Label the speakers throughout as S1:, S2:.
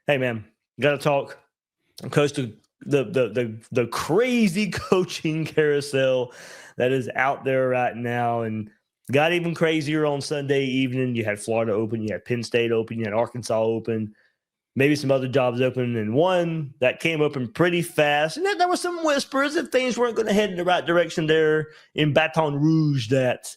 S1: Hey, man, got to talk. Coach, the crazy coaching carousel that is out there right now, and got even crazier on Sunday evening. You had Florida open, you had Penn State open, you had Arkansas open, maybe some other jobs open, and one that came open pretty fast. And there were some whispers if things weren't going to head in the right direction there in Baton Rouge that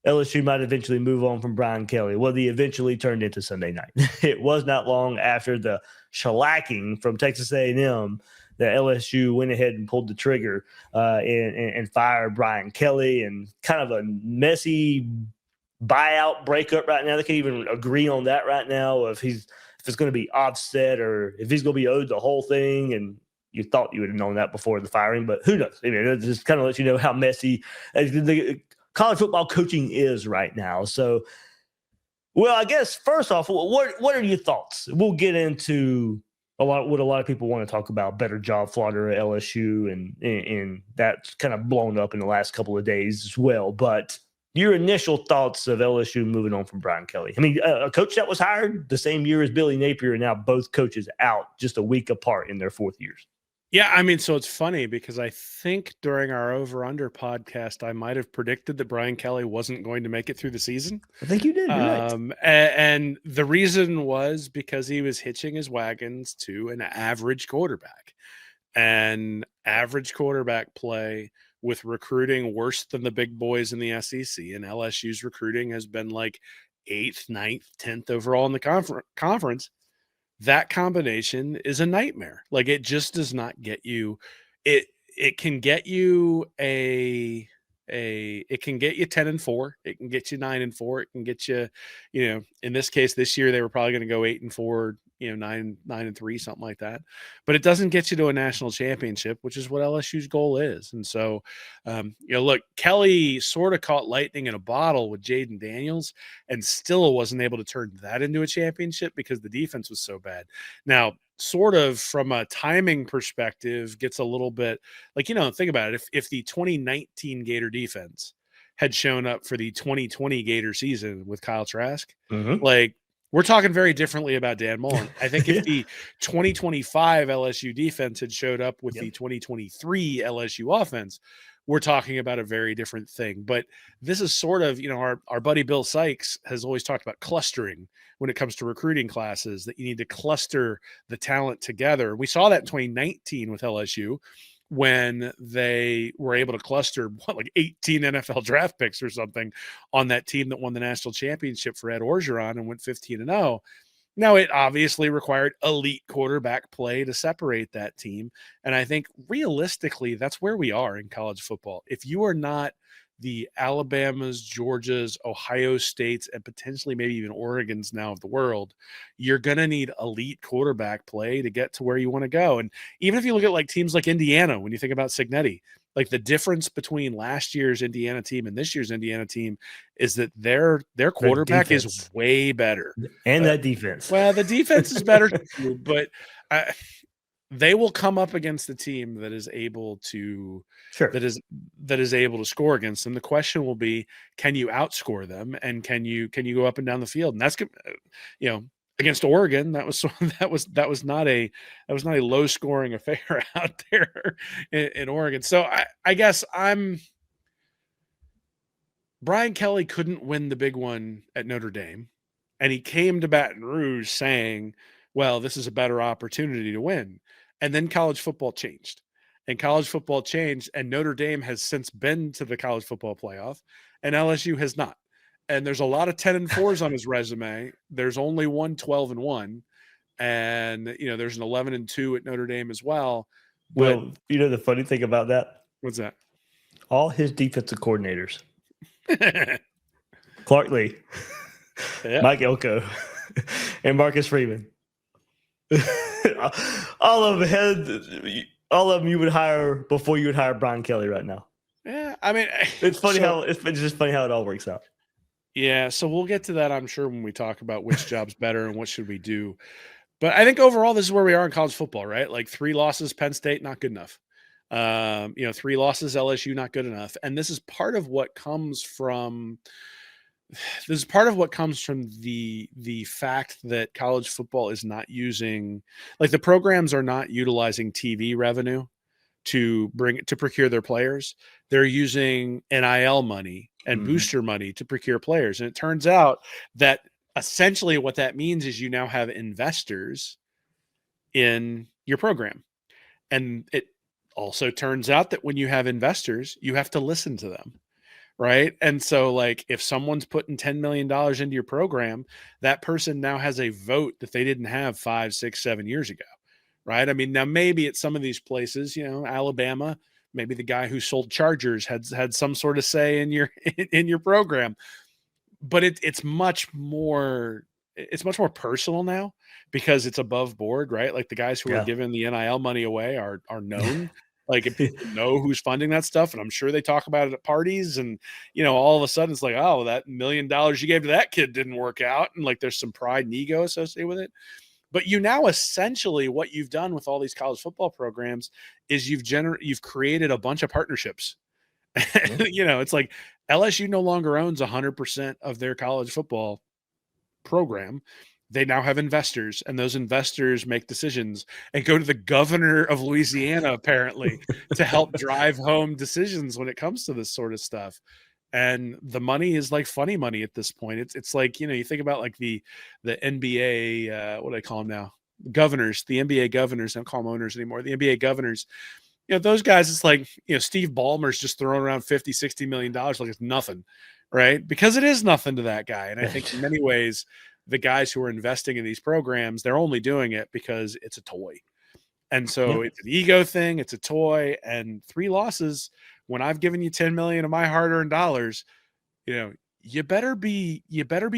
S1: LSU might eventually move on from Brian Kelly. Well, the eventually turned into Sunday night. It was not long after the shellacking from Texas A&M that LSU went ahead and pulled the trigger and fired Brian Kelly, and kind of a messy buyout breakup right now. They can't even agree on that right now if it's going to be offset or if he's going to be owed the whole thing. And you thought you would have known that before the firing, but who knows? I mean, it just kind of lets you know how messy the college football coaching is right now. So, well, I guess first off, what are your thoughts? We'll get into what a lot of people want to talk about, better job Florida or LSU, and that's kind of blown up in the last couple of days as well. But your initial thoughts of LSU moving on from Brian Kelly. I mean, a coach that was hired the same year as Billy Napier, and now both coaches out just a week apart in their fourth years.
S2: Yeah, I mean, so it's funny because I think during our over-under podcast, I might have predicted that Brian Kelly wasn't going to make it through the season.
S1: I think you did. Right.
S2: And the reason was because he was hitching his wagons to an average quarterback. And average quarterback play with recruiting worse than the big boys in the SEC. And LSU's recruiting has been like 8th, 9th, 10th overall in the conference. That combination is a nightmare. Like, it just does not get you. It can get you it can get you 10-4. It can get you 9-4. It can get you, in this case, this year they were probably going to go 8-4, 9-3, something like that. But it doesn't get you to a national championship, which is what LSU's goal is. And so, look, Kelly sort of caught lightning in a bottle with Jaden Daniels and still wasn't able to turn that into a championship because the defense was so bad. Now, sort of from a timing perspective, gets a little bit like, think about it. If the 2019 Gator defense had shown up for the 2020 Gator season with Kyle Trask, like, we're talking very differently about Dan Mullen. I think if the 2025 LSU defense had showed up with the 2023 LSU offense, we're talking about a very different thing. But this is sort of, our buddy Bill Sykes has always talked about clustering when it comes to recruiting classes, that you need to cluster the talent together. We saw that in 2019 with LSU when they were able to cluster like 18 NFL draft picks or something on that team that won the national championship for Ed Orgeron and went 15-0. Now, it obviously required elite quarterback play to separate that team. And I think realistically, that's where we are in college football. If you are not the Alabamas, Georgias, Ohio States, and potentially maybe even Oregons now of the world, you're going to need elite quarterback play to get to where you want to go. And even if you look at like teams like Indiana, when you think about Cignetti, like the difference between last year's Indiana team and this year's Indiana team is that their quarterback is way better.
S1: And that defense.
S2: Well, the defense is better too, but they will come up against the team that is able to that is able to score against them. The question will be, can you outscore them, and can you go up and down the field? And that's against Oregon, that was not a low scoring affair out there in Oregon. So I guess Brian Kelly couldn't win the big one at Notre Dame, and he came to Baton Rouge saying, well, this is a better opportunity to win. And then college football changed. And Notre Dame has since been to the college football playoff, and LSU has not. And there's a lot of 10-4s on his resume. There's only one 12-1, and there's an 11-2 at Notre Dame as well.
S1: Well, the funny thing about that?
S2: What's that?
S1: All his defensive coordinators, Clark Lee, Mike Elko, and Marcus Freeman. all of them you would hire before you would hire Brian Kelly right now.
S2: Yeah, I mean,
S1: it's funny it's just funny how it all works out.
S2: Yeah, so we'll get to that, I'm sure, when we talk about which job's better and what should we do. But I think overall, this is where we are in college football, right? Like 3 losses, Penn State, not good enough. 3 losses, LSU, not good enough. And this is part of what comes from this is part of what comes from the fact that college football is not using, like, the programs are not utilizing TV revenue to procure their players. They're using NIL money and booster money to procure players. And it turns out that essentially what that means is you now have investors in your program. And it also turns out that when you have investors, you have to listen to them. Right. And so, like, if someone's putting $10 million into your program, that person now has a vote that they didn't have 5, 6, 7 years ago. Right. I mean, now maybe at some of these places, Alabama, maybe the guy who sold Chargers had some sort of say in your in your program. But it's much more personal now because it's above board, right? Like, the guys who are giving the NIL money away are known. Like, if people know who's funding that stuff, and I'm sure they talk about it at parties, and all of a sudden it's like, oh, that $1 million you gave to that kid didn't work out, and like there's some pride and ego associated with it. But now essentially what you've done with all these college football programs is you've created a bunch of partnerships. It's like LSU no longer owns 100% of their college football program. They now have investors, and those investors make decisions and go to the governor of Louisiana, apparently, to help drive home decisions when it comes to this sort of stuff. And the money is like funny money at this point. It's like, you think about like the NBA, what do I call them now? Governors, the NBA governors. I don't call them owners anymore. The NBA governors, those guys, it's like, Steve Ballmer's just throwing around $50-60 million like it's nothing, right? Because it is nothing to that guy. And I think in many ways, the guys who are investing in these programs, they're only doing it because it's a toy. And so it's an ego thing, it's a toy, and 3 losses, when I've given you 10 million of my hard-earned dollars, you better be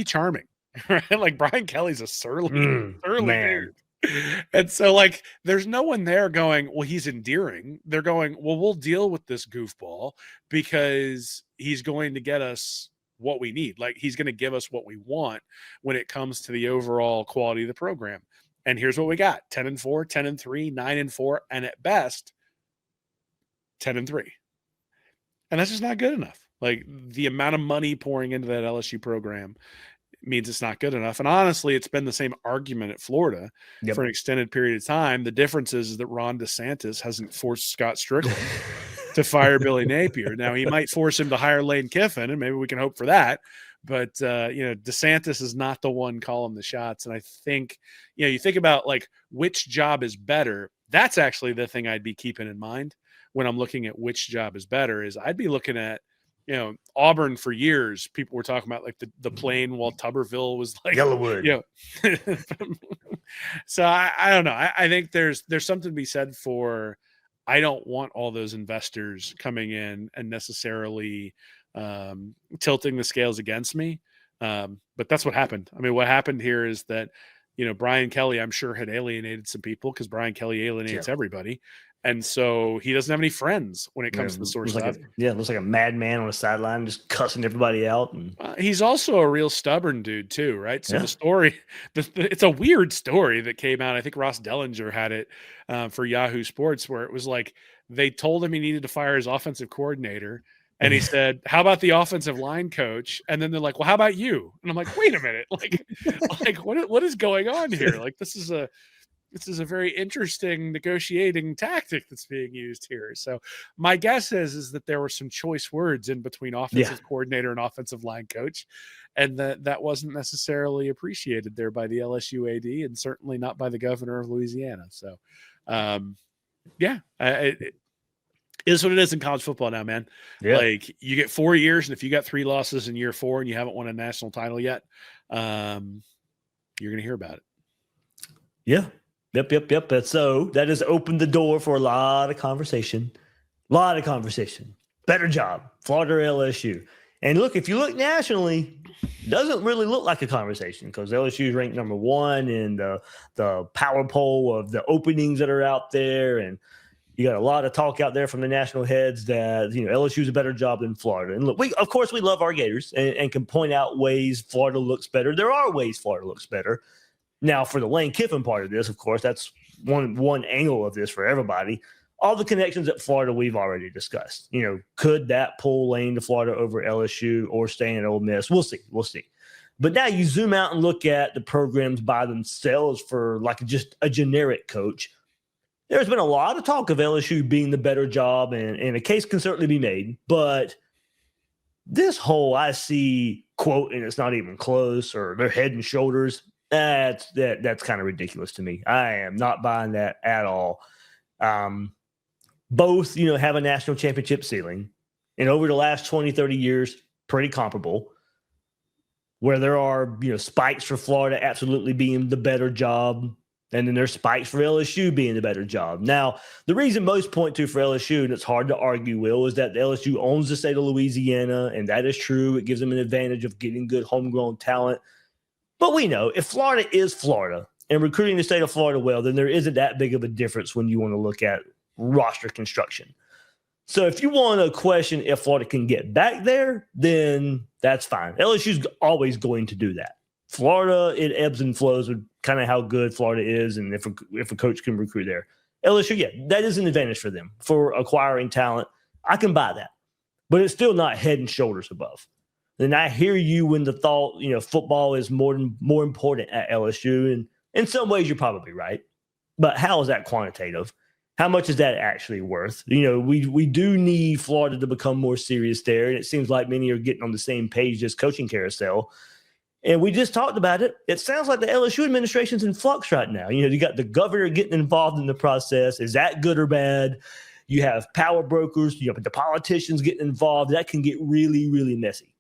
S2: charming, right? Like, Brian Kelly's a surly man. Dude. And so, like, there's no one there going, well, he's endearing. They're going, well, we'll deal with this goofball because he's going to get us what we need. Like, he's going to give us what we want when it comes to the overall quality of the program. And here's what we got: 10-4, 10-3, 9-4, and at best 10-3. And that's just not good enough. Like, the amount of money pouring into that LSU program means it's not good enough. And honestly, it's been the same argument at Florida for an extended period of time. The difference is that Ron DeSantis hasn't forced Scott Strickland to fire Billy Napier. Now, he might force him to hire Lane Kiffin, and maybe we can hope for that. But, DeSantis is not the one calling the shots. And I think, you think about, like, which job is better. That's actually the thing I'd be keeping in mind when I'm looking at which job is better. Is I'd be looking at, Auburn. For years, people were talking about, like, the plane while Tuberville was like
S1: Yellowwood.
S2: So I don't know. I think there's something to be said for, I don't want all those investors coming in and necessarily tilting the scales against me. But that's what happened. I mean, what happened here is that, Brian Kelly, I'm sure, had alienated some people, because Brian Kelly alienates everybody. And so he doesn't have any friends when it comes to the sort of stuff.
S1: Looks like a madman on the sideline, just cussing everybody out. And
S2: he's also a real stubborn dude too, right? So the story, it's a weird story that came out. I think Ross Dellinger had it for Yahoo Sports, where it was like, they told him he needed to fire his offensive coordinator. And he said, how about the offensive line coach? And then they're like, well, how about you? And I'm like, wait a minute. Like what is going on here? Like, this is a very interesting negotiating tactic that's being used here. So my guess is that there were some choice words in between offensive coordinator and offensive line coach, and that wasn't necessarily appreciated there by the LSU AD, and certainly not by the governor of Louisiana. So, it is what it is in college football now, man. Yeah. Like, you get 4 years, and if you got 3 losses in year 4 and you haven't won a national title yet, you're going to hear about it.
S1: Yeah. Yep. So that has opened the door for a lot of conversation. Better job, Florida or LSU. And look, if you look nationally, it doesn't really look like a conversation, because LSU is ranked number 1 in the power poll of the openings that are out there. And you got a lot of talk out there from the national heads that, LSU is a better job than Florida. And look, of course, we love our Gators and can point out ways Florida looks better. There are ways Florida looks better. Now, for the Lane Kiffin part of this, of course, that's one angle of this for everybody. all the connections at Florida we've already discussed. Could that pull Lane to Florida over LSU or staying at Ole Miss? We'll see. But now you zoom out and look at the programs by themselves for like just a generic coach. There's been a lot of talk of LSU being the better job, and a case can certainly be made. But this whole I see quote, and it's not even close, or they're head and shoulders, that's kind of ridiculous to me. I am not buying that at all. Both, have a national championship ceiling, and over the last 20, 30 years, pretty comparable, where there are, spikes for Florida absolutely being the better job, and then there's spikes for LSU being the better job. Now, the reason most point to for LSU, and it's hard to argue, Will, is that the LSU owns the state of Louisiana, and that is true. It gives them an advantage of getting good homegrown talent. But we know if Florida is Florida and recruiting the state of Florida well, then there isn't that big of a difference when you want to look at roster construction. So if you want to question if Florida can get back there, then that's fine. LSU's always going to do that. Florida, it ebbs and flows with kind of how good Florida is and if a coach can recruit there. LSU, yeah, that is an advantage for them for acquiring talent. I can buy that. But it's still not head and shoulders above. And I hear you when the thought, football is more important at LSU. And in some ways, you're probably right. But how is that quantitative? How much is that actually worth? We do need Florida to become more serious there. And it seems like many are getting on the same page as coaching carousel. And we just talked about it. It sounds like the LSU administration's in flux right now. You got the governor getting involved in the process. Is that good or bad? You have power brokers, the politicians getting involved. That can get really, really messy.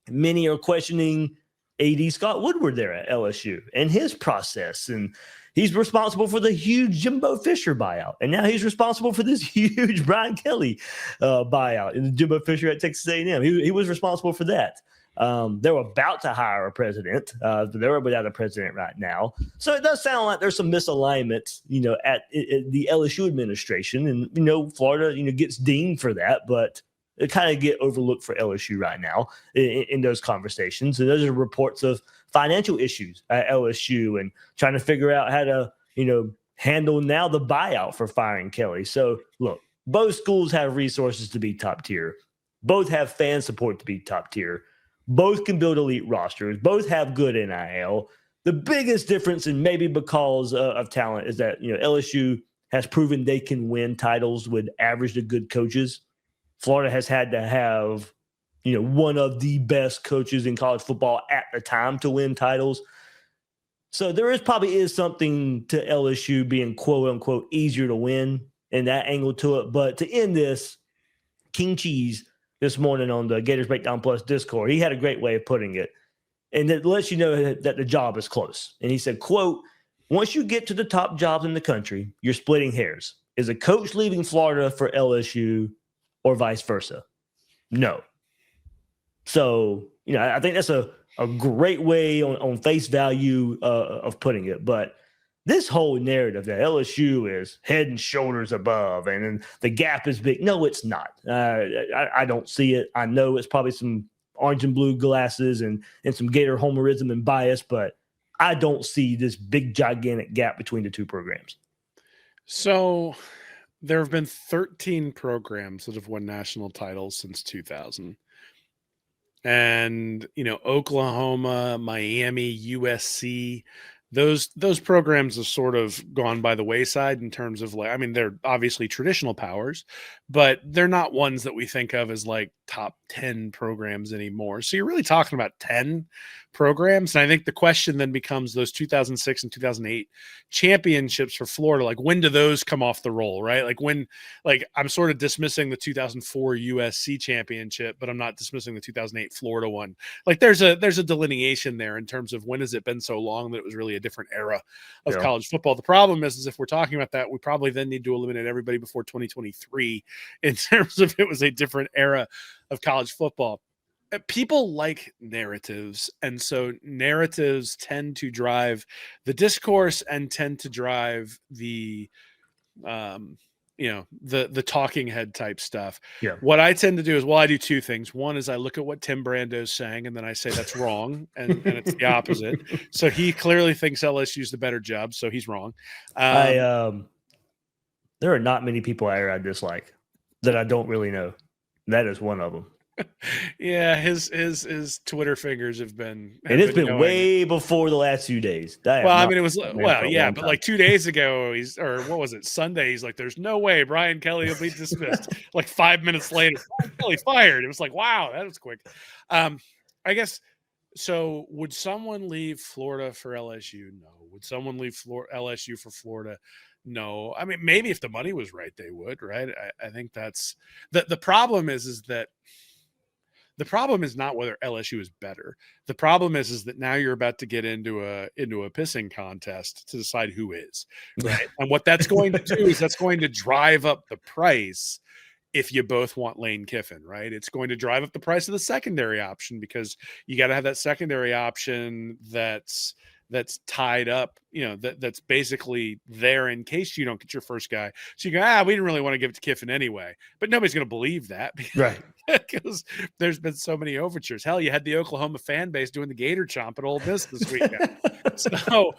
S1: Many are questioning AD Scott Woodward there at LSU and his process. And he's responsible for the huge Jimbo Fisher buyout. And now he's responsible for this huge Brian Kelly buyout. And Jimbo Fisher at Texas A&M, he was responsible for that. They were about to hire a president, but they're without a president right now. So it does sound like there's some misalignment, at the LSU administration. And, Florida, gets dinged for that, but it kind of get overlooked for LSU right now in those conversations. And those are reports of financial issues at LSU and trying to figure out how to, handle now the buyout for firing Kelly. So look, both schools have resources to be top tier. Both have fan support to be top tier. Both can build elite rosters. Both have good NIL. The biggest difference, and maybe because of talent, is that, LSU has proven they can win titles with average to good coaches. Florida has had to have, one of the best coaches in college football at the time to win titles. So there probably is something to LSU being quote unquote easier to win and that angle to it. But to end this, King Cheese this morning on the Gators Breakdown Plus Discord, he had a great way of putting it. And it lets you know that the job is close. And he said, quote, once you get to the top jobs in the country, you're splitting hairs. Is a coach leaving Florida for LSU or vice versa? No. So, I think that's a great way on face value of putting it. But this whole narrative that LSU is head and shoulders above and the gap is big. No, it's not. I don't see it. I know it's probably some orange and blue glasses and some Gator homerism and bias, but I don't see this big, gigantic gap between the two programs.
S2: So there have been 13 programs that have won national titles since 2000. And, Oklahoma, Miami, USC, those programs have sort of gone by the wayside in terms of they're obviously traditional powers, but they're not ones that we think of as top 10 programs anymore. So you're really talking about 10 programs. And I think the question then becomes those 2006 and 2008 championships for Florida. When do those come off the roll, right? I'm sort of dismissing the 2004 USC championship, but I'm not dismissing the 2008 Florida one. There's a delineation there in terms of when has it been so long that it was really a different era of college football. The problem is if we're talking about that, we probably then need to eliminate everybody before 2023 in terms of it was a different era of college football. People like narratives, and so narratives tend to drive the discourse and tend to drive the the talking head type stuff.
S1: Yeah.
S2: What I tend to do is, I do two things. One is I look at what Tim Brando's saying, and then I say that's wrong, and it's the opposite. So he clearly thinks LSU's the better job, so he's wrong.
S1: That There are not many people out here I dislike that I don't really know. That is one of them.
S2: Yeah, his Twitter fingers have been
S1: And it's been
S2: going
S1: way before the last few days.
S2: Well, I mean, it was
S1: yeah,
S2: but like 2 days ago, what was it, Sunday? He's like, "There's no way Brian Kelly will be dismissed." Like 5 minutes later, Brian Kelly fired. It was like, wow, that was quick. I guess so. Would someone leave Florida for LSU? No. Would someone leave LSU for Florida? No. I mean, maybe if the money was right, they would. Right? I think that's the problem. Is that. The problem is not whether LSU is better. The problem is that now you're about to get into a pissing contest to decide who is, right? And what that's going to do is that's going to drive up the price if you both want Lane Kiffin, right? It's going to drive up the price of the secondary option because you got to have that secondary option that's tied up, that's basically there in case you don't get your first guy. So you go, we didn't really want to give it to Kiffin anyway, but nobody's going to believe that,
S1: right?
S2: Because there's been so many overtures. Hell, you had the Oklahoma fan base doing the Gator chomp at Ole Miss this weekend. So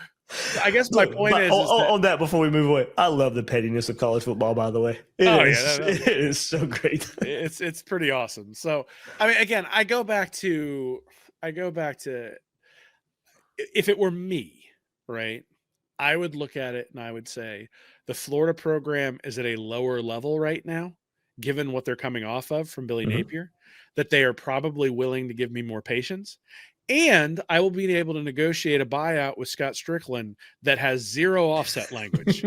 S2: I guess my point is
S1: on that before we move away, I love the pettiness of college football, by the way. It is so great.
S2: It's pretty awesome. So, I mean, again, I go back to if it were me, right, I would look at it and I would say the Florida program is at a lower level right now, given what they're coming off of from Billy Napier, that they are probably willing to give me more patience. And I will be able to negotiate a buyout with Scott Strickland that has zero offset language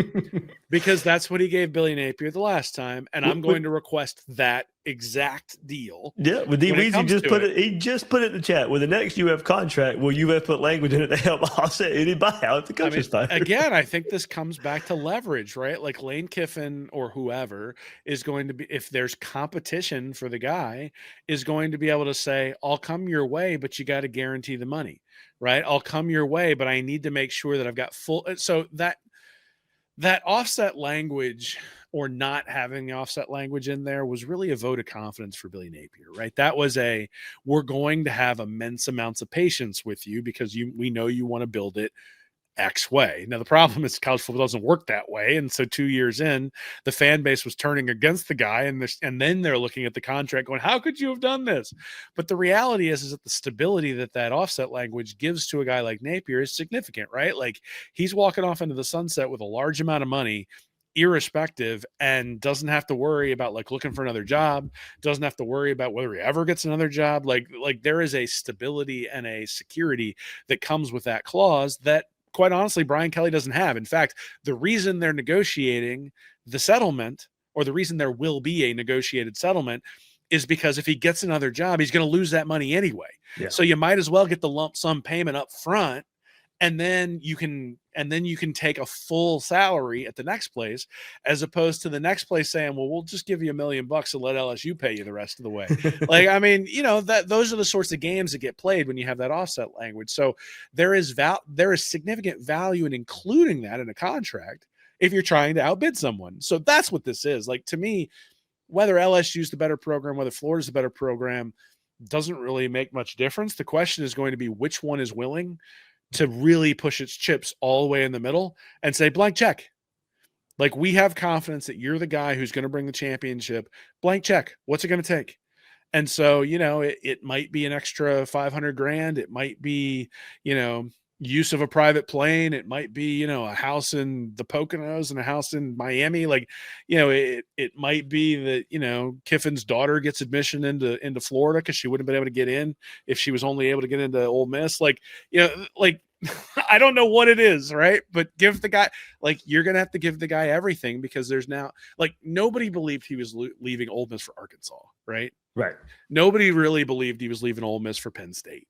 S2: because that's what he gave Billy Napier the last time. And I'm going to request that exact deal.
S1: Yeah, with D Weezy he just put it in the chat. With the next UF contract, will UF put language in it to help offset any buyout if the coach is fired?
S2: Again, I think this comes back to leverage, right? Like Lane Kiffin or whoever is going to be, if there's competition for the guy, is going to be able to say, I'll come your way, but you got to guarantee the money, right? I'll come your way, but I need to make sure that I've got full. So that offset language or not having the offset language in there was really a vote of confidence for Billy Napier, right? That was we're going to have immense amounts of patience with you because we know you want to build it X way. Now, the problem is college football doesn't work that way. And so 2 years in, the fan base was turning against the guy. And then they're looking at the contract going, how could you have done this? But the reality is that the stability that offset language gives to a guy like Napier is significant, right? Like he's walking off into the sunset with a large amount of money, irrespective, and doesn't have to worry about like looking for another job, doesn't have to worry about whether he ever gets another job. Like there is a stability and a security that comes with that clause that, quite honestly, Brian Kelly doesn't have. In fact, the reason they're negotiating the settlement, or the reason there will be a negotiated settlement, is because if he gets another job, he's going to lose that money anyway. Yeah. So you might as well get the lump sum payment up front, and then you can take a full salary at the next place, as opposed to the next place saying, well, we'll just give you $1 million and let LSU pay you the rest of the way. Like, I mean, those are the sorts of games that get played when you have that offset language. So there is significant value in including that in a contract if you're trying to outbid someone. So that's what this is. Like, to me, whether LSU is the better program, whether Florida's the better program, doesn't really make much difference. The question is going to be which one is willing to really push its chips all the way in the middle and say, blank check. Like, we have confidence that you're the guy who's going to bring the championship. Blank check. What's it going to take? And so, it might be an extra $500,000. It might be, use of a private plane. It might be, a house in the Poconos and a house in Miami. Like, it might be that, Kiffin's daughter gets admission into Florida because she wouldn't have been able to get in if she was only able to get into Ole Miss. Like, I don't know what it is, right? But give the guy, you're going to have to give the guy everything, because there's now, nobody believed he was leaving Ole Miss for Arkansas, right?
S1: Right.
S2: Nobody really believed he was leaving Ole Miss for Penn State.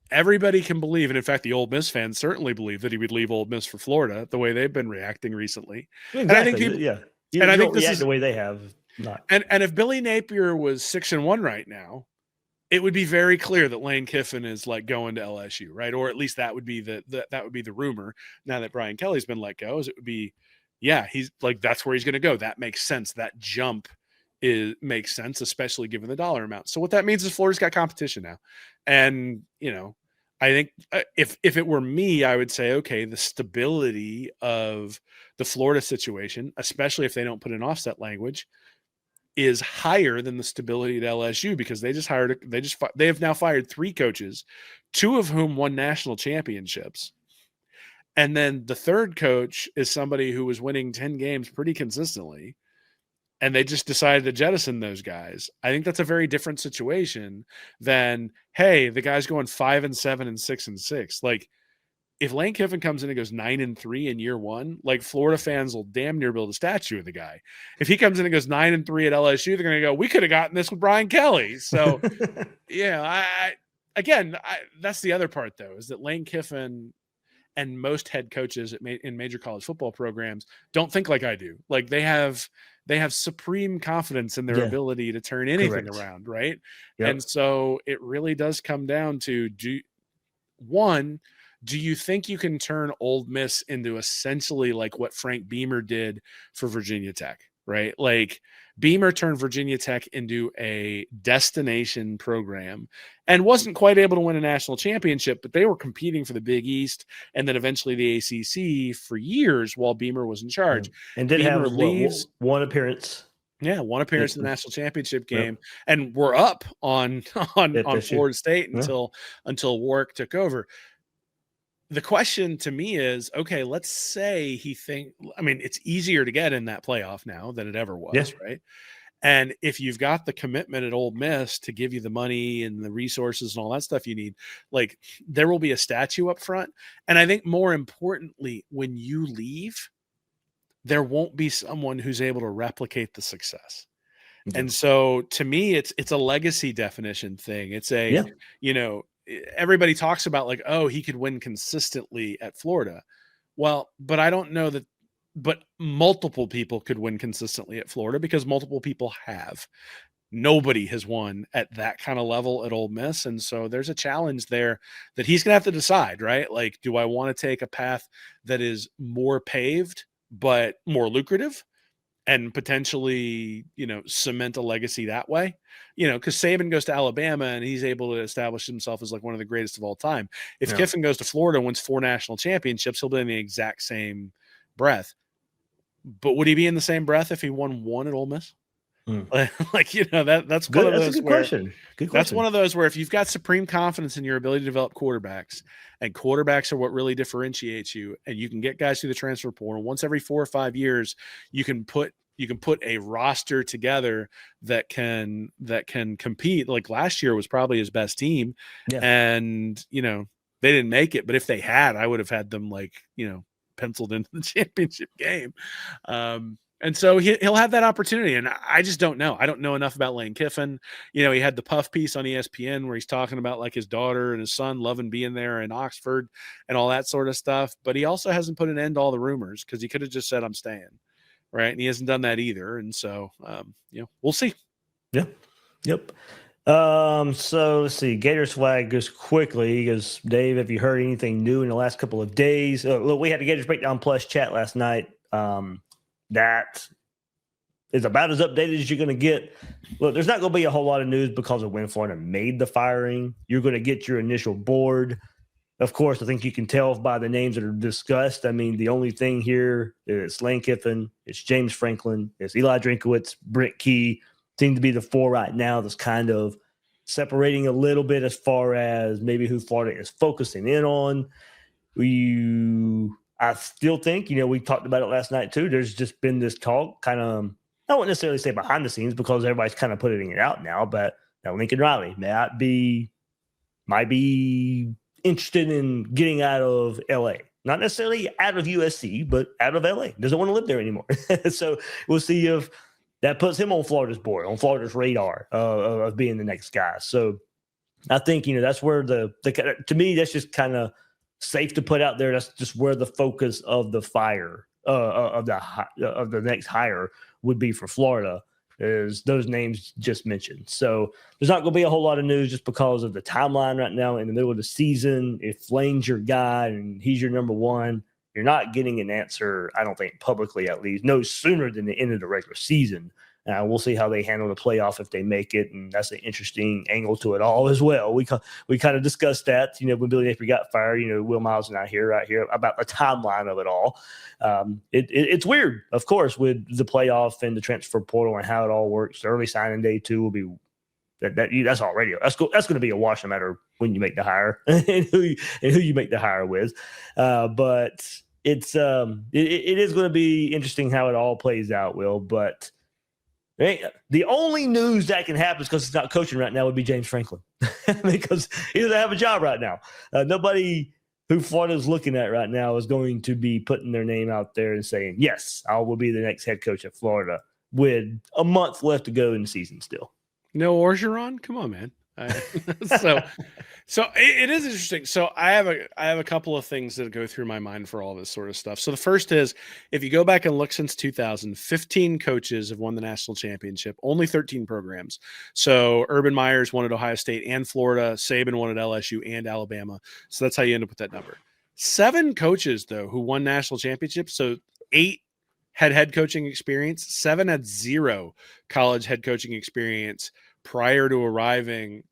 S2: Everybody can believe, and in fact, the Ole Miss fans certainly believe that he would leave Ole Miss for Florida, the way they've been reacting recently.
S1: Exactly. And I think people, and I think this is the way they have. Not.
S2: And if Billy Napier was 6-1 right now, it would be very clear that Lane Kiffin is going to LSU, right? Or at least that would be the rumor. Now that Brian Kelly's been let go, it would be, he's that's where he's going to go. That makes sense. That jump makes sense, especially given the dollar amount. So what that means is Florida's got competition now, and I think if it were me, I would say, okay, the stability of the Florida situation, especially if they don't put an offset language, is higher than the stability at LSU, because they have now fired 3 coaches, 2 of whom won national championships. And then the third coach is somebody who was winning 10 games pretty consistently, and they just decided to jettison those guys. I think that's a very different situation than, hey, the guy's going 5-7 and 6-6. Like, if Lane Kiffin comes in and goes 9-3 in year 1, like, Florida fans will damn near build a statue of the guy. If he comes in and goes 9-3 at LSU, they're going to go, we could have gotten this with Brian Kelly. So, yeah, that's the other part, though, is that Lane Kiffin and most head coaches in major college football programs don't think like I do. Like, they have supreme confidence in their ability to turn anything around, right?
S1: Yep.
S2: And so it really does come down to, do you think you can turn Ole Miss into essentially like what Frank Beamer did for Virginia Tech, right? Like, Beamer turned Virginia Tech into a destination program and wasn't quite able to win a national championship, but they were competing for the Big East and then eventually the ACC for years while Beamer was in charge.
S1: And did
S2: Beamer
S1: have
S2: leaves.
S1: one appearance.
S2: Yeah, one appearance in the national championship game, and we're up on Florida State until Warwick took over. The question to me is, okay, let's say it's easier to get in that playoff now than it ever was, right? And if you've got the commitment at Ole Miss to give you the money and the resources and all that stuff you need, like, there will be a statue up front. And I think more importantly, when you leave, there won't be someone who's able to replicate the success. And so to me, it's a legacy definition thing. It's everybody talks about, like, oh, he could win consistently at Florida. Well, but I don't know that, but multiple people could win consistently at Florida, because multiple people have. Nobody has won at that kind of level at Ole Miss. And so there's a challenge there that he's going to have to decide, right? Like, do I want to take a path that is more paved, but more lucrative, and potentially, cement a legacy that way? Because Saban goes to Alabama and he's able to establish himself as like one of the greatest of all time. If Kiffin goes to Florida and wins 4 national championships, he'll be in the exact same breath. But would he be in the same breath if he won 1 at Ole Miss? That's one of those.
S1: That's a good question.
S2: That's one of those where if you've got supreme confidence in your ability to develop quarterbacks, and quarterbacks are what really differentiates you, and you can get guys through the transfer portal once every 4 or 5 years, you can put a roster together that can compete. Like, last year was probably his best team, and they didn't make it. But if they had, I would have had them penciled into the championship game. And so he'll have that opportunity. And I just don't know. I don't know enough about Lane Kiffin. He had the Puff piece on ESPN where he's talking about, like, his daughter and his son loving being there in Oxford and all that sort of stuff. But he also hasn't put an end to all the rumors, because he could have just said, I'm staying. Right. And he hasn't done that either. And so, we'll see.
S1: Yeah. Yep. So let's see. Gators flag goes quickly. He goes, Dave, have you heard anything new in the last couple of days? Look, we had the Gators Breakdown Plus chat last night. That is about as updated as you're going to get. Look, there's not going to be a whole lot of news because of when Florida made the firing. You're going to get your initial board. Of course, I think you can tell by the names that are discussed. I mean, the only thing here is Lane Kiffin, it's James Franklin, it's Eli Drinkowitz, Brent Key. Seem to be the 4 right now that's kind of separating a little bit as far as maybe who Florida is focusing in on. I still think, we talked about it last night too. There's just been this talk, kind of, I won't necessarily say behind the scenes, because everybody's kind of putting it out now, but that Lincoln Riley might be interested in getting out of LA. Not necessarily out of USC, but out of LA. Doesn't want to live there anymore. So we'll see if that puts him on Florida's board, on Florida's radar of being the next guy. So I think, that's where to me, that's just kind of safe to put out there. That's just where the focus of the fire of the next hire would be for Florida, is those names just mentioned. So there's not going to be a whole lot of news just because of the timeline right now in the middle of the season. If Lane's your guy and he's your number 1, you're not getting an answer, I don't think publicly at least, no sooner than the end of the regular season We'll see how they handle the playoff if they make it, and that's an interesting angle to it all as well. We kind of discussed that, when Billy Napier got fired. Will Miles and I right here about the timeline of it all. It's weird, of course, with the playoff and the transfer portal and how it all works. The early signing day too will be that's all radio. That's going to be a wash no matter when you make the hire and who you make the hire with. But it is going to be interesting how it all plays out, Will. But the only news that can happen is because it's not coaching right now would be James Franklin because he doesn't have a job right now. Nobody who Florida is looking at right now is going to be putting their name out there and saying, yes, I will be the next head coach at Florida with a month left to go in the season still.
S2: No Orgeron? Come on, man. So it is interesting. So I have a couple of things that go through my mind for all this sort of stuff. So the first is, if you go back and look since 2000, 15 coaches have won the national championship, only 13 programs. So Urban Meyers won at Ohio State and Florida, Saban won at LSU and Alabama. So that's how you end up with that number. 7 coaches, though, who won national championships. So 8 had head coaching experience. 7 had 0 college head coaching experience prior to arriving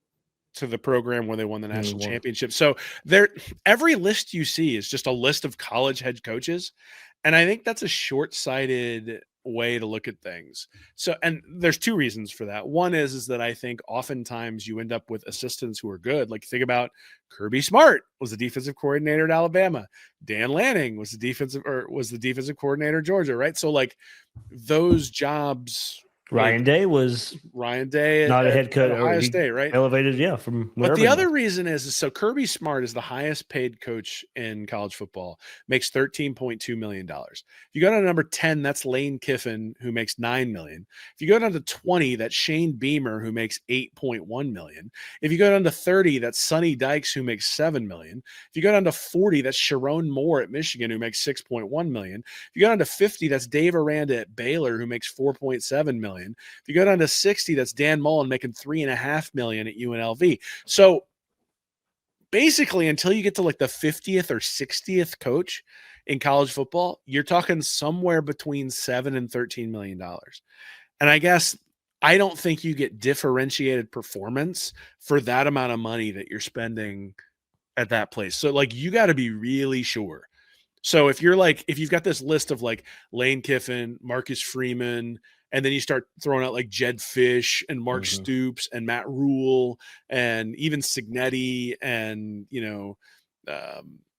S2: to the program where they won the national championship. So every list you see is just a list of college head coaches. And I think that's a short-sighted way to look at things. So, and there's 2 reasons for that. One is that I think oftentimes you end up with assistants who are good. Like, think about Kirby Smart was the defensive coordinator at Alabama. Dan Lanning was the defensive coordinator at Georgia, right? So like those jobs.
S1: Ryan Day not a head coach at
S2: Ohio State, right?
S1: Elevated, from.
S2: But the other reason is so Kirby Smart is the highest paid coach in college football, makes $13.2 million. If you go down to number 10, that's Lane Kiffin, who makes $9 million. If you go down to 20, that's Shane Beamer, who makes $8.1 million. If you go down to 30, that's Sonny Dykes, who makes $7 million. If you go down to 40, that's Sharon Moore at Michigan, who makes $6.1 million. If you go down to 50, that's Dave Aranda at Baylor, who makes $4.7 million. If you go down to 60, that's Dan Mullen making $3.5 million at UNLV. So basically, until you get to like the 50th or 60th coach in college football, you're talking somewhere between $7 and $13 million. And I guess I don't think you get differentiated performance for that amount of money that you're spending at that place. So like, you got to be really sure. So if you've got this list of like Lane Kiffin, Marcus Freeman, and then you start throwing out like Jed Fish and Mark Stoops and Matt Rule and even Signetti and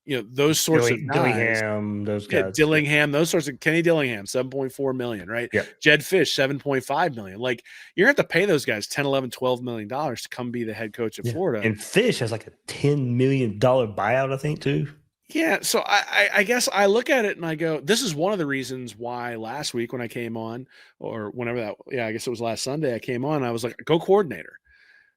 S2: those sorts of guys.
S1: Dillingham, those guys.
S2: Dillingham, those sorts of Kenny Dillingham, $7.4 million, right?
S1: Yep.
S2: Jed Fish, $7.5 million. Like, you're going to have to pay those guys $10, $11, $12 million to come be the head coach of Florida.
S1: And Fish has like a $10 million buyout, I think, too.
S2: Yeah, so I guess I look at it and I go, this is one of the reasons why last week when I came on, or whenever I guess it was last Sunday I came on, I was like, go coordinator,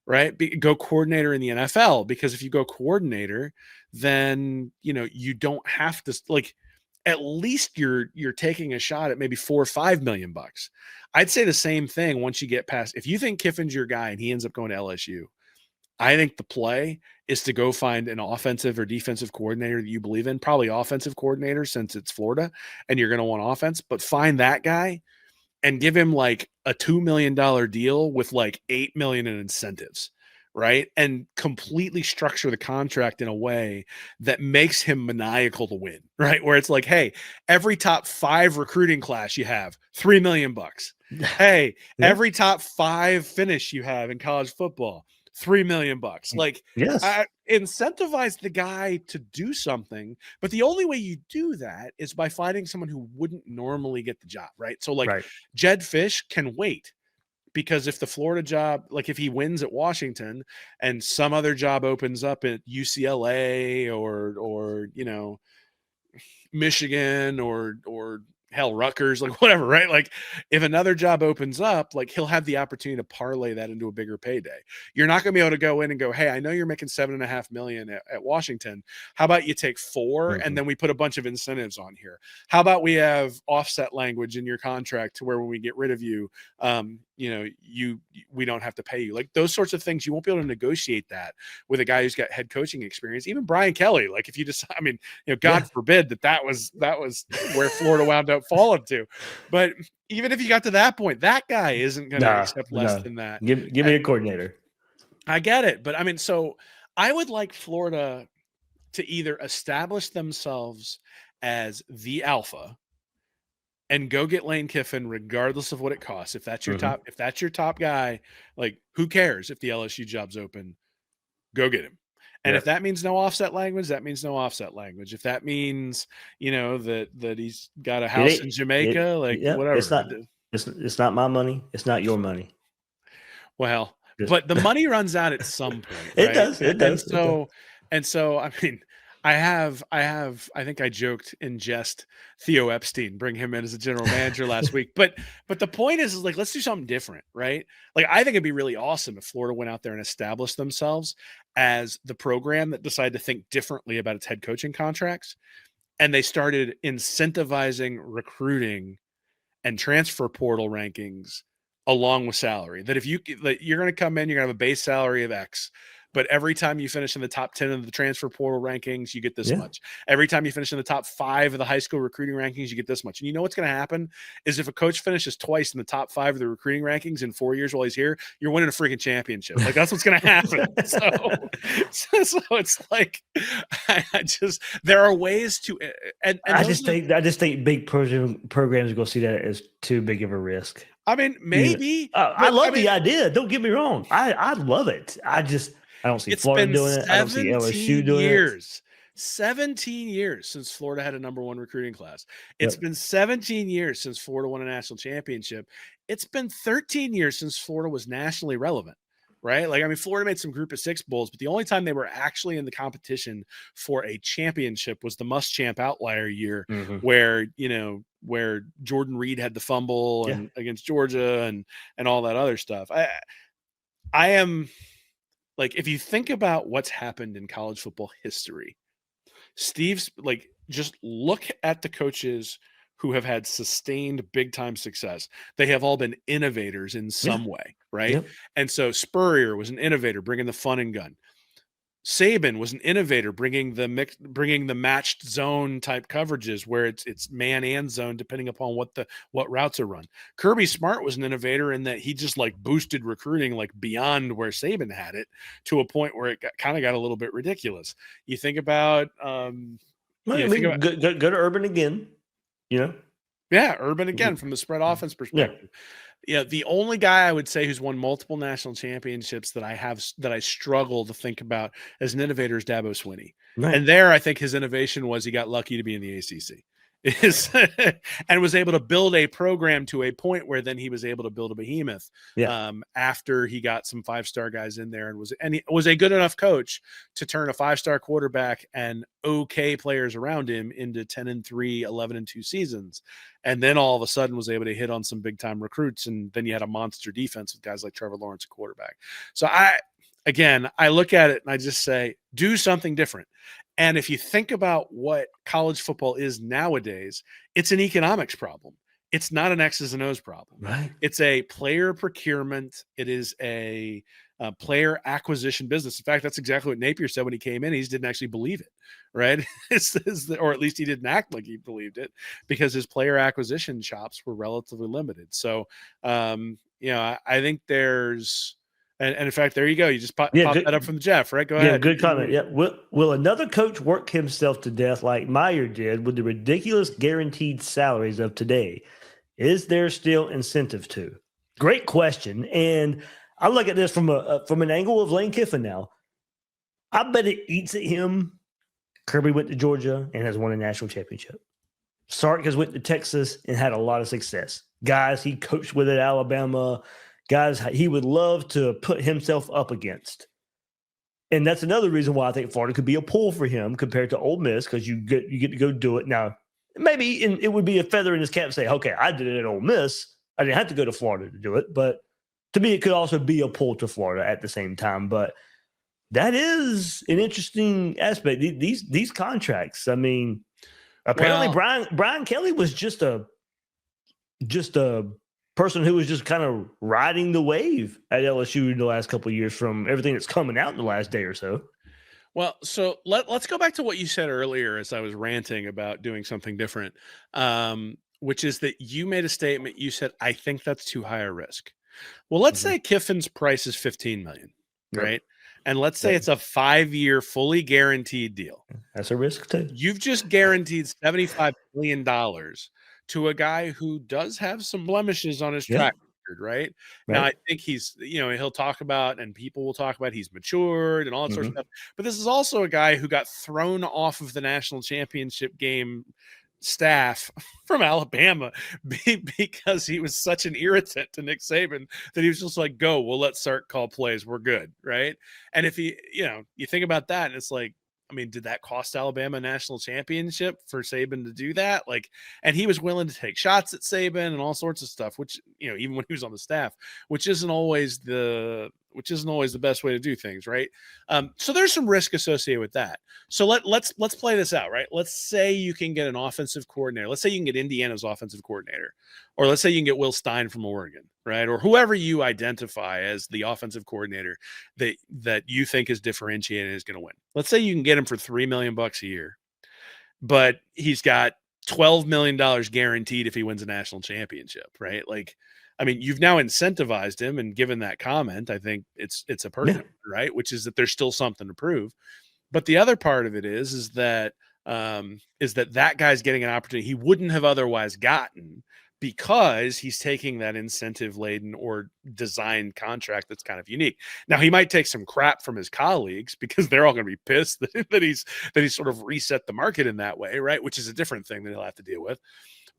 S2: right? Go coordinator in the NFL, because if you go coordinator, then, you don't have to, like, at least you're taking a shot at maybe $4 or $5 million bucks. I'd say the same thing once you get past, if you think Kiffin's your guy and he ends up going to LSU, I think the play is to go find an offensive or defensive coordinator that you believe in, probably offensive coordinator since it's Florida and you're going to want offense, but find that guy and give him like a $2 million deal with like $8 million in incentives, right? And completely structure the contract in a way that makes him maniacal to win, right? Where it's like, hey, every top 5 recruiting class you have, $3 million bucks. Hey, every top 5 finish you have in college football, $3 million bucks. Like,
S1: yes,
S2: incentivize the guy to do something. But the only way you do that is by finding someone who wouldn't normally get the job, right? So like Jed Fish can wait, because if the Florida job, like if he wins at Washington and some other job opens up at UCLA or Michigan or hell, Rutgers, like whatever, right? Like if another job opens up, like he'll have the opportunity to parlay that into a bigger payday. You're not going to be able to go in and go, hey, I know you're making $7.5 million at Washington. How about you take 4 and then we put a bunch of incentives on here? How about we have offset language in your contract to where when we get rid of you, we don't have to pay you. Like those sorts of things, you won't be able to negotiate that with a guy who's got head coaching experience. Even Brian Kelly, like if you decide, God forbid that was where Florida wound up fallen to. But even if you got to that point, that guy isn't going to accept less than that.
S1: Give me a coordinator.
S2: I get it. But I mean, so I would like Florida to either establish themselves as the alpha and go get Lane Kiffin regardless of what it costs. If that's your top guy, like, who cares if the LSU job's open? Go get him. And if that means no offset language, that means no offset language. If that means, that he's got a house in Jamaica, whatever.
S1: It's not my money. It's not your money.
S2: Well, but the money runs out at some point.
S1: It
S2: right?
S1: does. It does.
S2: And so, I mean, I think I joked in jest, Theo Epstein, bring him in as a general manager last week. But the point is like, let's do something different, right? Like, I think it'd be really awesome if Florida went out there and established themselves as the program that decided to think differently about its head coaching contracts. And they started incentivizing recruiting and transfer portal rankings along with salary. That if you're going to come in, you're going to have a base salary of X. But every time you finish in the top 10 of the transfer portal rankings, you get this much. Every time you finish in the top 5 of the high school recruiting rankings, you get this much. And you know what's going to happen is if a coach finishes twice in the top 5 of the recruiting rankings in 4 years while he's here, you're winning a freaking championship. Like, that's what's going to happen. So it's like, there are ways to, and
S1: I just think big programs are going to see that as too big of a risk.
S2: I mean, maybe.
S1: I love the idea. Don't get me wrong. I love it. I don't see Florida doing it. I don't see LSU doing it.
S2: 17 years since Florida had a number 1 recruiting class. It's been 17 years since Florida won a national championship. It's been 13 years since Florida was nationally relevant, right? Like, I mean, Florida made some Group of 6 bowls, but the only time they were actually in the competition for a championship was the Muschamp outlier year, where Jordan Reed had the fumble and against Georgia and all that other stuff. I am... Like, if you think about what's happened in college football history, just look at the coaches who have had sustained big-time success. They have all been innovators in some way, right? Yep. And so Spurrier was an innovator, bringing the fun and gun. Saban was an innovator, bringing the matched zone type coverages where it's man and zone depending upon what routes are run. Kirby Smart was an innovator in that he just like boosted recruiting like beyond where Saban had it, to a point where it kind of got a little bit ridiculous. You think about,
S1: go to Urban again,
S2: Yeah, Urban again from the spread offense perspective. Yeah, the only guy I would say who's won multiple national championships that I struggle to think about as an innovator is Dabo Swinney. Right. And there, I think his innovation was he got lucky to be in the ACC. And was able to build a program to a point where then he was able to build a behemoth after he got some 5-star guys in there and was a good enough coach to turn a 5-star quarterback and okay players around him into 10-3, 11-2 seasons. And then all of a sudden was able to hit on some big time recruits. And then you had a monster defense with guys like Trevor Lawrence, a quarterback. So I look at it and I just say, do something different. And if you think about what college football is nowadays, it's an economics problem. It's not an X's and O's problem.
S1: Right.
S2: It's a player procurement. It is a player acquisition business. In fact, that's exactly what Napier said when he came in. He just didn't actually believe it, right? Or at least he didn't act like he believed it, because his player acquisition chops were relatively limited. So, I think there's... And in fact, there you go. You just pop that up from Jeff, right? Go ahead.
S1: Good comment. Yeah. Will another coach work himself to death like Meyer did with the ridiculous guaranteed salaries of today? Is there still incentive to? Great question. And I look at this from an angle of Lane Kiffin now. I bet it eats at him. Kirby went to Georgia and has won a national championship. Sark has went to Texas and had a lot of success. Guys he coached with at Alabama, guys he would love to put himself up against. And that's another reason why I think Florida could be a pull for him compared to Ole Miss, because you get to go do it. Now, maybe it would be a feather in his cap to say, okay, I did it at Ole Miss. I didn't have to go to Florida to do it. But to me, it could also be a pull to Florida at the same time. But that is an interesting aspect. These contracts, I mean, apparently Brian Kelly was just a person who was just kind of riding the wave at LSU in the last couple of years from everything that's coming out in the last day or so.
S2: Well, so let's go back to what you said earlier as I was ranting about doing something different. which is that you made a statement. You said, I think that's too high a risk. Well, let's say Kiffin's price is $15 million, right? And let's say it's a 5-year fully guaranteed deal.
S1: That's a risk too.
S2: You've just guaranteed $75 million to a guy who does have some blemishes on his track record, right? Now, I think he's, he'll talk about, and people will talk about, he's matured and all that sort of stuff. But this is also a guy who got thrown off of the national championship game staff from Alabama because he was such an irritant to Nick Saban that he was just like, go, well, let Sark call plays. We're good. Right. And if you think about that, and it's like, I mean, did that cost Alabama a national championship for Saban to do that? Like, and he was willing to take shots at Saban and all sorts of stuff, which, even when he was on the staff, which isn't always the best way to do things, right? So there's some risk associated with that. So let's play this out, right? Let's say you can get an offensive coordinator. Let's say you can get Indiana's offensive coordinator, or let's say you can get Will Stein from Oregon, right? Or whoever you identify as the offensive coordinator that you think is differentiated and is going to win. Let's say you can get him for $3 million a year, but he's got $12 million guaranteed if he wins a national championship, right? Like, I mean, you've now incentivized him, and given that comment, I think it's a pertinent, right? Which is that there's still something to prove. But the other part of it is that that guy's getting an opportunity he wouldn't have otherwise gotten because he's taking that incentive laden or designed contract that's kind of unique. Now, he might take some crap from his colleagues because they're all going to be pissed that he's sort of reset the market in that way, right? Which is a different thing that he'll have to deal with.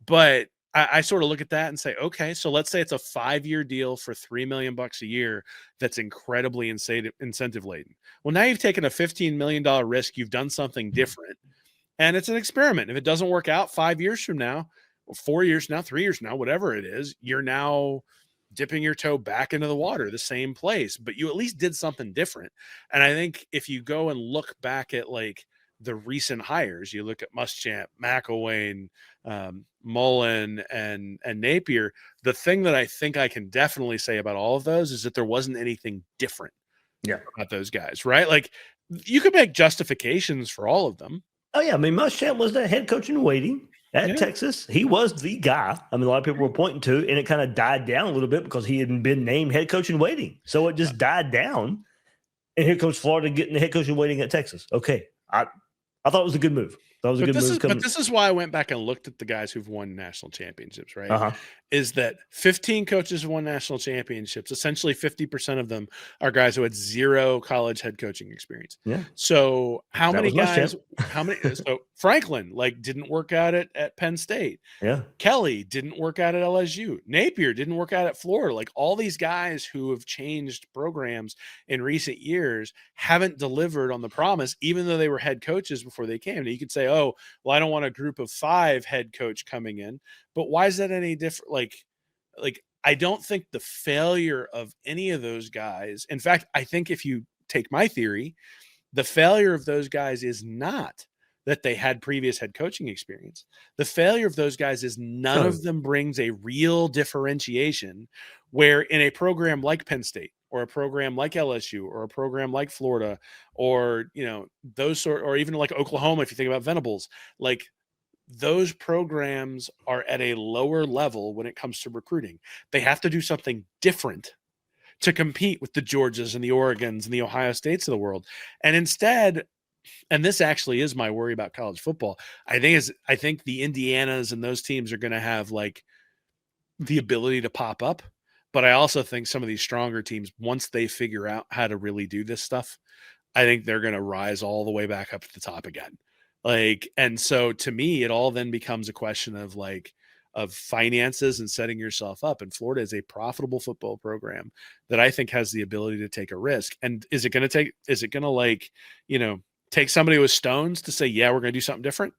S2: But I sort of look at that and say, okay, so let's say it's a 5-year deal for $3 million a year that's incredibly incentive laden. Well, now you've taken a $15 million risk. You've done something different, and it's an experiment. If it doesn't work out 5 years from now, or 4 years from now, 3 years from now, whatever it is, you're now dipping your toe back into the water, the same place, but you at least did something different. And I think if you go and look back at like the recent hires, you look at Muschamp, McElwain, Mullen, and Napier, the thing that I think I can definitely say about all of those is that there wasn't anything different about those guys, right? Like, you could make justifications for all of them.
S1: Oh, yeah. I mean, Muschamp was the head coach in waiting at Texas. He was the guy. I mean, a lot of people were pointing to, and it kind of died down a little bit because he hadn't been named head coach in waiting. So it just died down. And here comes Florida getting the head coach in waiting at Texas. Okay. I thought it was a good move. That was a good move.
S2: But this is why I went back and looked at the guys who've won national championships, right? Is that 15 coaches have won national championships. Essentially 50% of them are guys who had 0 college head coaching experience. Yeah. So how many guys, so Franklin, like, didn't work out at Penn State. Yeah. Kelly didn't work out at LSU. Napier didn't work out at Florida. Like, all these guys who have changed programs in recent years haven't delivered on the promise, even though they were head coaches before they came. Now, you could say, oh, well, I don't want a group of 5 head coach coming in, but why is that any different? Like, I don't think the failure of any of those guys, in fact, I think if you take my theory, the failure of those guys is not that they had previous head coaching experience. The failure of those guys is none of them brings a real differentiation, where in a program like Penn State, or a program like LSU, or a program like Florida, or, or even like Oklahoma, if you think about Venables, like, those programs are at a lower level when it comes to recruiting. They have to do something different to compete with the Georgias and the Oregons and the Ohio States of the world. And instead, and this actually is my worry about college football, I think the Indianas and those teams are going to have like the ability to pop up. But I also think some of these stronger teams, once they figure out how to really do this stuff, I think they're going to rise all the way back up to the top again. Like, and so to me, it all then becomes a question of finances and setting yourself up. And Florida is a profitable football program that I think has the ability to take a risk. And is it going to take somebody with stones to say, yeah, we're going to do something different?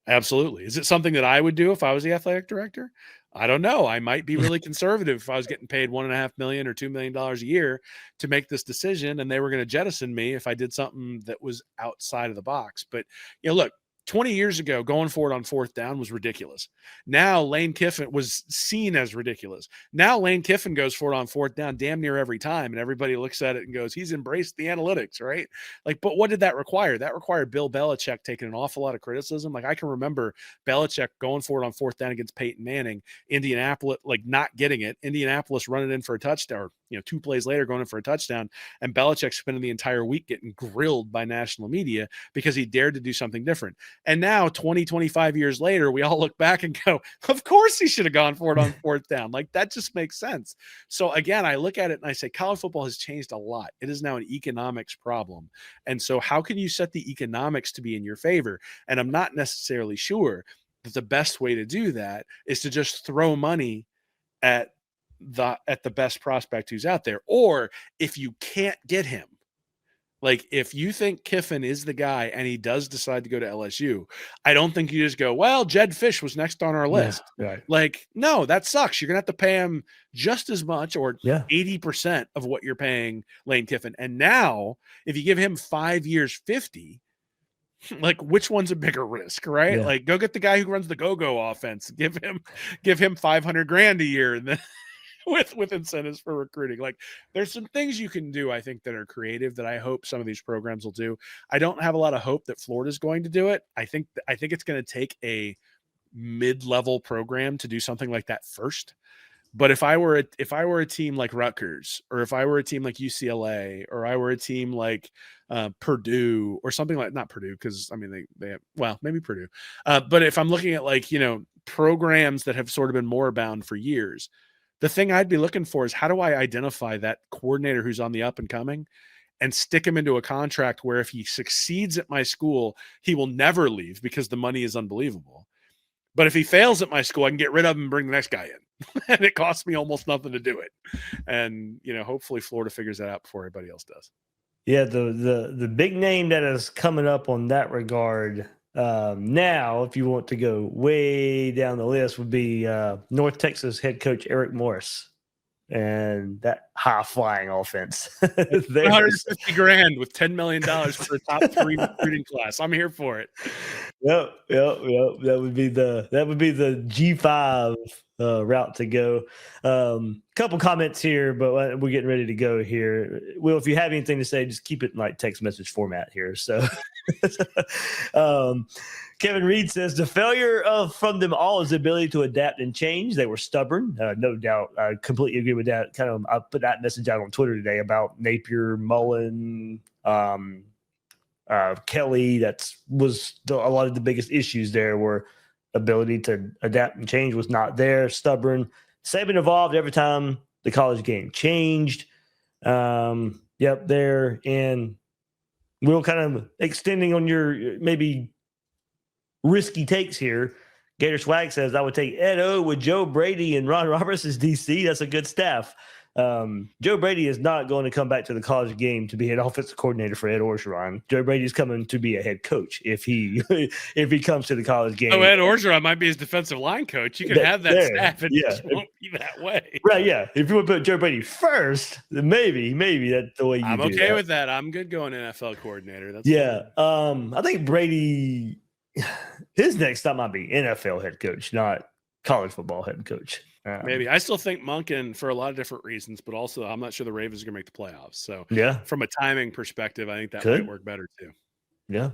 S2: Absolutely. Is it something that I would do if I was the athletic director? I don't know. I might be really conservative if I was getting paid $1.5 million or $2 million a year to make this decision, and they were going to jettison me if I did something that was outside of the box. But look, 20 years ago, going for it on fourth down was ridiculous. Now Lane Kiffin was seen as ridiculous. Now Lane Kiffin goes for it on fourth down damn near every time, and everybody looks at it and goes, he's embraced the analytics, right? Like, but what did that require? That required Bill Belichick taking an awful lot of criticism. Like, I can remember Belichick going for it on fourth down against Peyton Manning, Indianapolis, like not getting it, Indianapolis running in for a touchdown, or 2 plays later going in for a touchdown, and Belichick spending the entire week getting grilled by national media because he dared to do something different. And now 20, 25 years later, we all look back and go, of course he should have gone for it on fourth down. Like, that just makes sense. So again, I look at it and I say, college football has changed a lot. It is now an economics problem. And so how can you set the economics to be in your favor? And I'm not necessarily sure that the best way to do that is to just throw money at the best prospect who's out there. Or if you can't get him, like if you think Kiffin is the guy and he does decide to go to LSU, I don't think you just go, well, Jed Fish was next on our list.
S1: Yeah, right.
S2: Like, no, that sucks. You're going to have to pay him just as much, or 80% of what you're paying Lane Kiffin. And now if you give him 5 years, 50, like which one's a bigger risk, right?
S1: Yeah.
S2: Like, go get the guy who runs the go-go offense, give him $500,000 a year, and then with incentives for recruiting. Like, there's some things you can do, I think, that are creative that I hope some of these programs will do. I don't have a lot of hope that Florida's going to do it. I think it's going to take a mid-level program to do something like that first. But if I were a team like Rutgers, or if I were a team like UCLA, or I were a team like Purdue, or something like, not Purdue, because I mean they have, well, maybe Purdue. But if I'm looking at like programs that have sort of been more bound for years, the thing I'd be looking for is, how do I identify that coordinator who's on the up and coming and stick him into a contract where if he succeeds at my school, he will never leave because the money is unbelievable. But if he fails at my school, I can get rid of him and bring the next guy in. And it costs me almost nothing to do it. And, hopefully Florida figures that out before everybody else does.
S1: Yeah, the big name that is coming up on that regard now, if you want to go way down the list, would be North Texas head coach Eric Morris and that high-flying offense.
S2: $150,000 with $10 million for a top 3 recruiting class. I'm here for it.
S1: Yep. That would be the G5 route to go. Couple comments here, but we're getting ready to go here. Will, if you have anything to say, just keep it in like text message format here. So Kevin Reed says the failure from them all is the ability to adapt and change. They were stubborn, no doubt. I completely agree with that. I put that message out on Twitter today about Napier, Mullen, Kelly. That was a lot of the biggest issues there were ability to adapt and change was not there. Stubborn. Saban evolved every time the college game changed. Yep, there. And we'll kind of extending on your maybe risky takes here. Gator Swag says, I would take Ed O with Joe Brady and Ron Roberts as DC. That's a good staff. Joe Brady is not going to come back to the college game to be an offensive coordinator for Ed Orgeron. Joe Brady is coming to be a head coach if he comes to the college game.
S2: Oh, Ed Orgeron might be his defensive line coach. You can have that staff, and it just won't be that way.
S1: Right, yeah. If you want to put Joe Brady first, then maybe that's the way you do it.
S2: I'm okay with that. I'm good going NFL coordinator. That's
S1: fine. I think Brady, his next stop might be NFL head coach, not college football head coach.
S2: Maybe. I still think Monken, for a lot of different reasons, but also I'm not sure the Ravens are going to make the playoffs. So
S1: yeah,
S2: from a timing perspective, I think that might work better too.
S1: Yeah.